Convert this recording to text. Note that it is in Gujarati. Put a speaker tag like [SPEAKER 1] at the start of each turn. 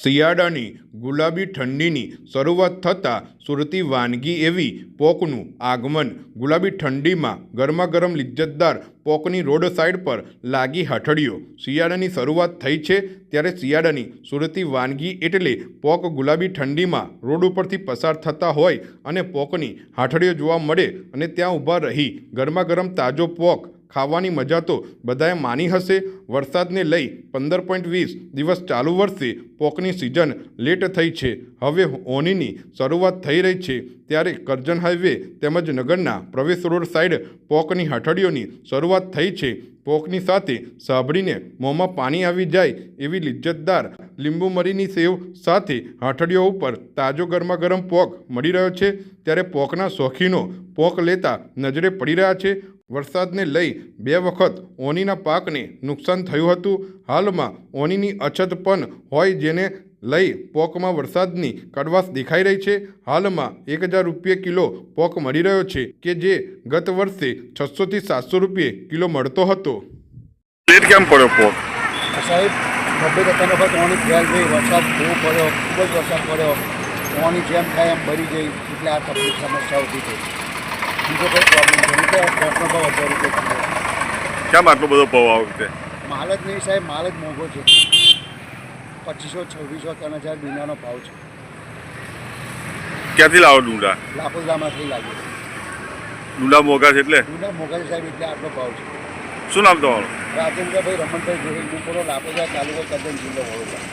[SPEAKER 1] શિયાળાની ગુલાબી ઠંડીની શરૂઆત થતાં સુરતી વાનગી એવી પોકનું આગમન। ગુલાબી ઠંડીમાં ગરમાગરમ લિજ્જતદાર પોકની રોડ સાઈડ પર લાગી હથડીઓ। શિયાળાની શરૂઆત થઈ છે ત્યારે શિયાળાની સુરતી વાનગી એટલે પોક ગુલાબી ઠંડીમાં રોડ ઉપરથી પસાર થતા હોય અને પોકની હાથડીઓ જોવા મળે અને ત્યાં ઊભા રહી ગરમાગરમ તાજો પોક ખાવાની મજા તો બધાએ માની હશે। વરસાદને લઈ 15.20 દિવસ ચાલુ વર્ષે પોકની સિઝન લેટ થઈ છે। હવે હોનીની શરૂઆત થઈ રહી છે ત્યારે કરજણ હાઈવે તેમજ નગરના પ્રવેશ રોડ સાઈડ પોકની હાથડીઓની શરૂઆત થઈ છે। પોકની સાથે સાંભળીને મોંમાં પાણી આવી જાય એવી લિજ્જતદાર લીંબુ મરીની સેવ સાથે હાથડીઓ ઉપર તાજો ગરમાગરમ પોક મળી રહ્યો છે ત્યારે પોકના શોખીનો પોક લેતા નજરે પડી રહ્યા છે। વરસાદને લઈ 2 વખત ઓનીના પાકને નુકસાન થયું હતું। હાલમાં ઓનીની અછત પણ હોય જેને લઈ પોકમાં વરસાદની કડવાશ દેખાઈ રહી છે। હાલમાં 1000 રૂપિયા કિલો પોક મળી રહ્યો છે કે જે ગત વર્ષે 600 થી 700 રૂપિયે કિલો મળતો હતો।
[SPEAKER 2] રેટ કેમ પડ્યો પોક?
[SPEAKER 3] સાહેબ 90% વખત ઓની ફેલ ગઈ, વરસાદ બહુ પડ્યો, ખૂબ જ વરસાદ પડ્યો, ઓની જેમ થાય એમ ભરી ગઈ એટલે આ તકલીફ સમસ્યા ઊભી થઈ। બીજો કોઈ પ્રોબ્લેમ નથી કે પોકનો ભાવ 1000 રૂપિયા
[SPEAKER 2] કેમ આટલો બધો ભાવ આ વખતે?
[SPEAKER 3] માલ જ નહીં સાહેબ, માલ જ મોંઘો છે। 2500, 2600, 3000 ડુંડાનો ભાવ છે।
[SPEAKER 2] ક્યાંથી લાવો ડુંડા?
[SPEAKER 3] લાપોદરામાંથી લાગે
[SPEAKER 2] ડુંડા મોંઘા છે એટલે?
[SPEAKER 3] ડુંડા મોંઘા છે સાહેબ એટલે આટલો ભાવ છે।
[SPEAKER 2] શું નામ તમારું?
[SPEAKER 3] રાજેન્દ્રભાઈ રમણભાઈ ગોહિલ, મુકરો, લાપોદરા તાલુકો, કરજણ જિલ્લો, વડોદરા।